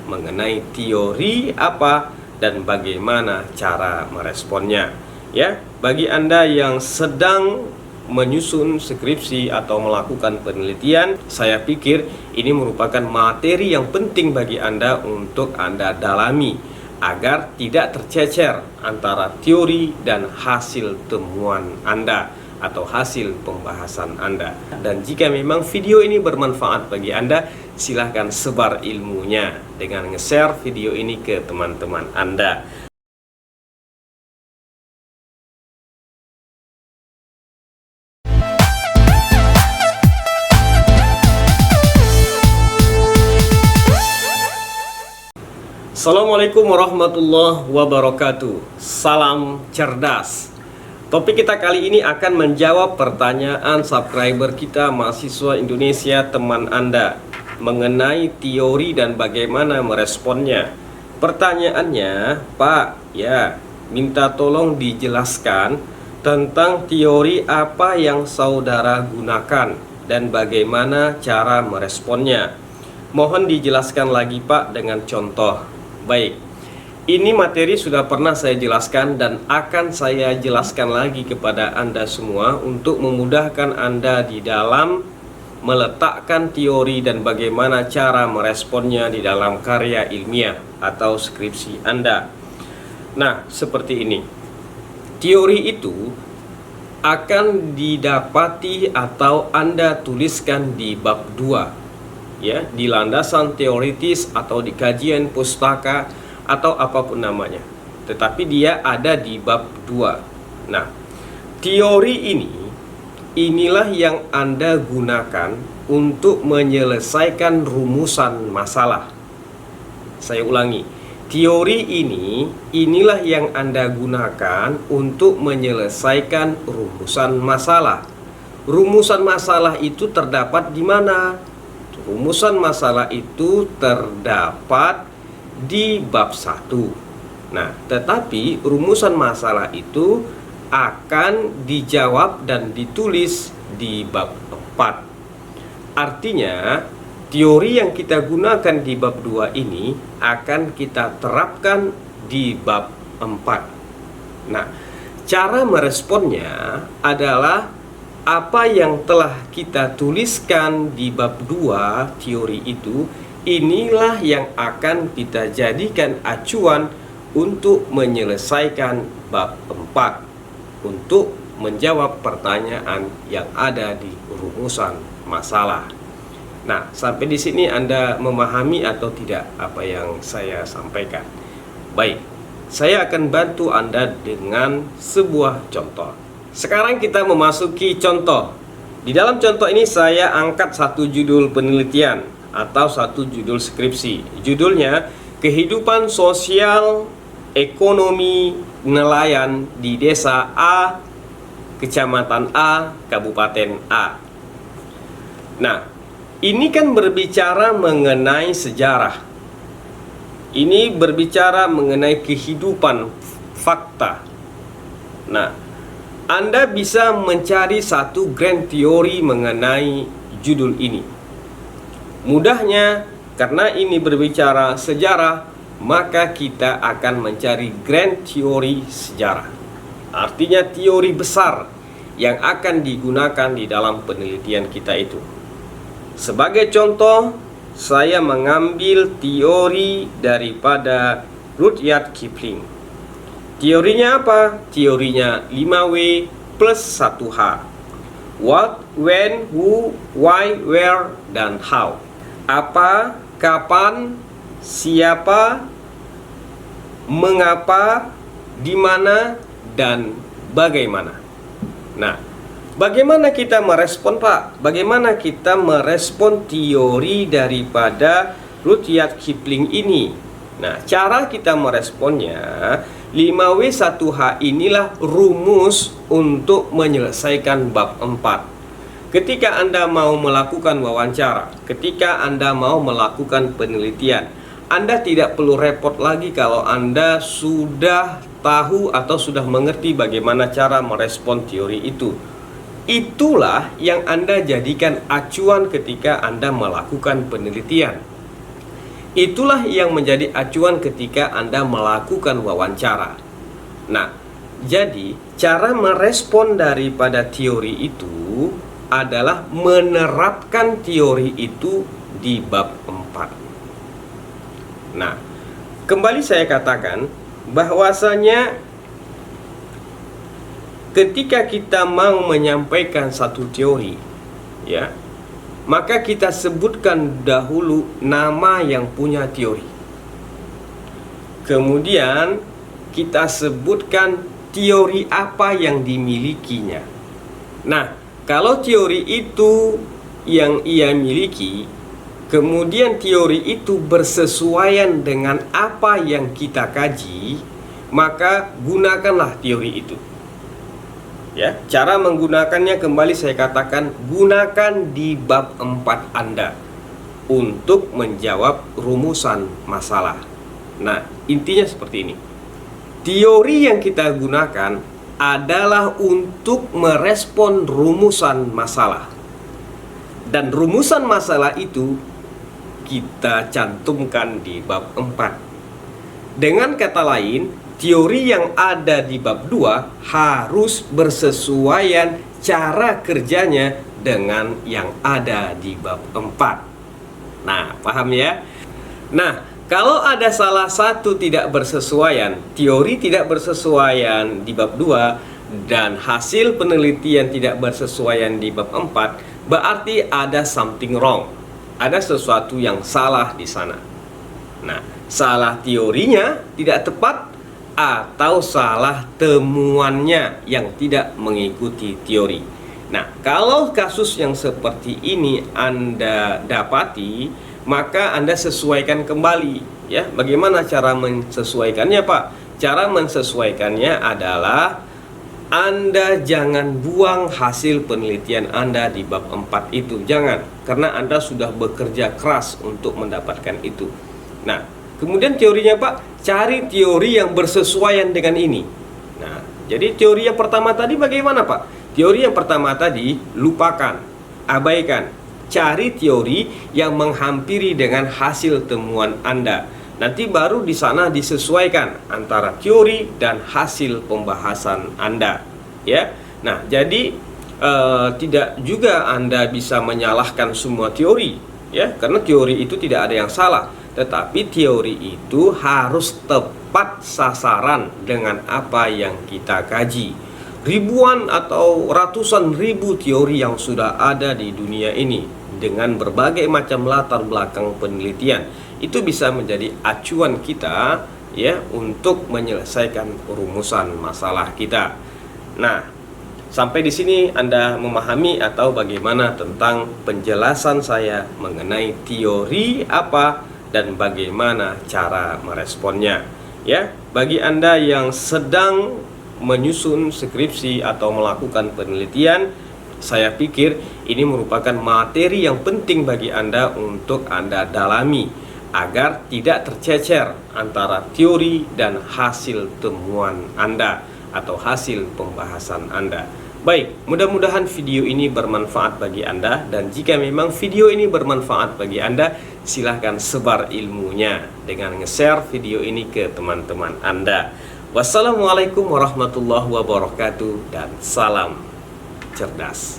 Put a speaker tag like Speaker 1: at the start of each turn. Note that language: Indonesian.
Speaker 1: mengenai teori apa dan bagaimana cara meresponnya. Ya, bagi Anda yang sedang menyusun skripsi atau melakukan penelitian, saya pikir ini merupakan materi yang penting bagi Anda untuk Anda dalami agar tidak tercecer antara teori dan hasil temuan Anda atau hasil pembahasan Anda. Dan jika memang video ini bermanfaat bagi Anda, silahkan sebar ilmunya dengan nge-share video ini ke teman-teman Anda. Assalamualaikum warahmatullahi wabarakatuh. Salam cerdas. Topik kita kali ini akan menjawab pertanyaan subscriber kita, mahasiswa Indonesia teman Anda, mengenai teori dan bagaimana meresponnya. Pertanyaannya, Pak, ya, minta tolong dijelaskan tentang teori apa yang saudara gunakan dan bagaimana cara meresponnya. Mohon dijelaskan lagi, Pak, dengan contoh. Baik, ini materi sudah pernah saya jelaskan dan akan saya jelaskan lagi kepada Anda semua untuk memudahkan Anda di dalam meletakkan teori dan bagaimana cara meresponnya di dalam karya ilmiah atau skripsi Anda. Nah, seperti ini. Teori itu akan didapati atau Anda tuliskan di bab 2. Ya, di landasan teoritis atau di kajian pustaka atau apapun namanya. Tetapi dia ada di bab 2. Nah, teori inilah yang Anda gunakan untuk menyelesaikan rumusan masalah. Saya ulangi. Teori inilah yang Anda gunakan untuk menyelesaikan rumusan masalah. Rumusan masalah itu terdapat di mana? Rumusan masalah itu terdapat di bab 1. Nah, tetapi rumusan masalah itu akan dijawab dan ditulis di bab 4. Artinya, teori yang kita gunakan di bab 2 ini akan kita terapkan di bab 4. Nah, cara meresponnya adalah apa yang telah kita tuliskan di bab 2 teori itu, inilah yang akan kita jadikan acuan untuk menyelesaikan bab 4, untuk menjawab pertanyaan yang ada di rumusan masalah. Nah, sampai di sini Anda memahami atau tidak apa yang saya sampaikan? Baik, saya akan bantu Anda dengan sebuah contoh. Sekarang kita memasuki contoh. Di dalam contoh ini saya angkat satu judul penelitian atau satu judul skripsi. Judulnya Kehidupan Sosial Ekonomi Nelayan di Desa A, Kecamatan A, Kabupaten A. Nah, ini kan berbicara mengenai sejarah. Ini berbicara mengenai kehidupan fakta. Nah, Anda bisa mencari satu grand teori mengenai judul ini. Mudahnya, karena ini berbicara sejarah, maka kita akan mencari grand teori sejarah. Artinya teori besar yang akan digunakan di dalam penelitian kita itu. Sebagai contoh, saya mengambil teori daripada Rudyard Kipling. Teorinya apa? Teorinya 5W plus 1H. What, when, who, why, where, dan how. Apa, kapan, siapa, mengapa, di mana, dan bagaimana. Nah, bagaimana kita merespon, Pak? Bagaimana kita merespon teori daripada Rudyard Kipling ini? Nah, cara kita meresponnya, 5W1H inilah rumus untuk menyelesaikan bab 4. Ketika Anda mau melakukan wawancara, ketika Anda mau melakukan penelitian, Anda tidak perlu repot lagi kalau Anda sudah tahu atau sudah mengerti bagaimana cara merespon teori itu. Itulah yang Anda jadikan acuan ketika Anda melakukan penelitian. Itulah yang menjadi acuan ketika Anda melakukan wawancara. Nah, jadi cara merespon daripada teori itu adalah menerapkan teori itu di bab 4. Nah, kembali saya katakan bahwasanya ketika kita mau menyampaikan satu teori, ya, maka kita sebutkan dahulu nama yang punya teori. Kemudian kita sebutkan teori apa yang dimilikinya. Nah, kalau teori itu yang ia miliki, kemudian teori itu bersesuaian dengan apa yang kita kaji, maka gunakanlah teori itu. Ya, cara menggunakannya kembali saya katakan, gunakan di bab 4 Anda untuk menjawab rumusan masalah. Nah, intinya seperti ini. Teori yang kita gunakan adalah untuk merespon rumusan masalah. Dan rumusan masalah itu kita cantumkan di bab 4. Dengan kata lain, teori yang ada di bab 2 harus bersesuaian cara kerjanya dengan yang ada di bab 4. Nah, paham ya? Nah, kalau ada salah satu tidak bersesuaian, teori tidak bersesuaian di bab 2 dan hasil penelitian tidak bersesuaian di bab 4, berarti ada something wrong. Ada sesuatu yang salah di sana. Nah, salah teorinya tidak tepat atau salah temuannya yang tidak mengikuti teori. Nah, kalau kasus yang seperti ini Anda dapati, maka Anda sesuaikan kembali, ya. Bagaimana cara mensesuaikannya, Pak? Cara mensesuaikannya adalah Anda jangan buang hasil penelitian Anda di bab 4 itu. Jangan, karena Anda sudah bekerja keras untuk mendapatkan itu. Nah, kemudian teorinya, Pak, cari teori yang bersesuaian dengan ini. Nah, jadi teori yang pertama tadi bagaimana, Pak? Teori yang pertama tadi lupakan, abaikan. Cari teori yang menghampiri dengan hasil temuan Anda. Nanti baru di sana disesuaikan antara teori dan hasil pembahasan Anda, ya. Nah, jadi tidak juga Anda bisa menyalahkan semua teori, ya, karena teori itu tidak ada yang salah. Tetapi teori itu harus tepat sasaran dengan apa yang kita kaji. Ribuan atau ratusan ribu teori yang sudah ada di dunia ini dengan berbagai macam latar belakang penelitian, itu bisa menjadi acuan kita, ya, untuk menyelesaikan rumusan masalah kita. Nah, sampai di sini Anda memahami atau bagaimana tentang penjelasan saya mengenai teori apa dan bagaimana cara meresponnya, ya. Bagi Anda yang sedang menyusun skripsi atau melakukan penelitian, saya pikir ini merupakan materi yang penting bagi Anda untuk Anda dalami agar tidak tercecer antara teori dan hasil temuan Anda atau hasil pembahasan Anda. Baik, mudah-mudahan video ini bermanfaat bagi Anda, dan jika memang video ini bermanfaat bagi Anda, silahkan sebar ilmunya dengan nge-share video ini ke teman-teman Anda. Wassalamualaikum warahmatullahi wabarakatuh dan salam cerdas.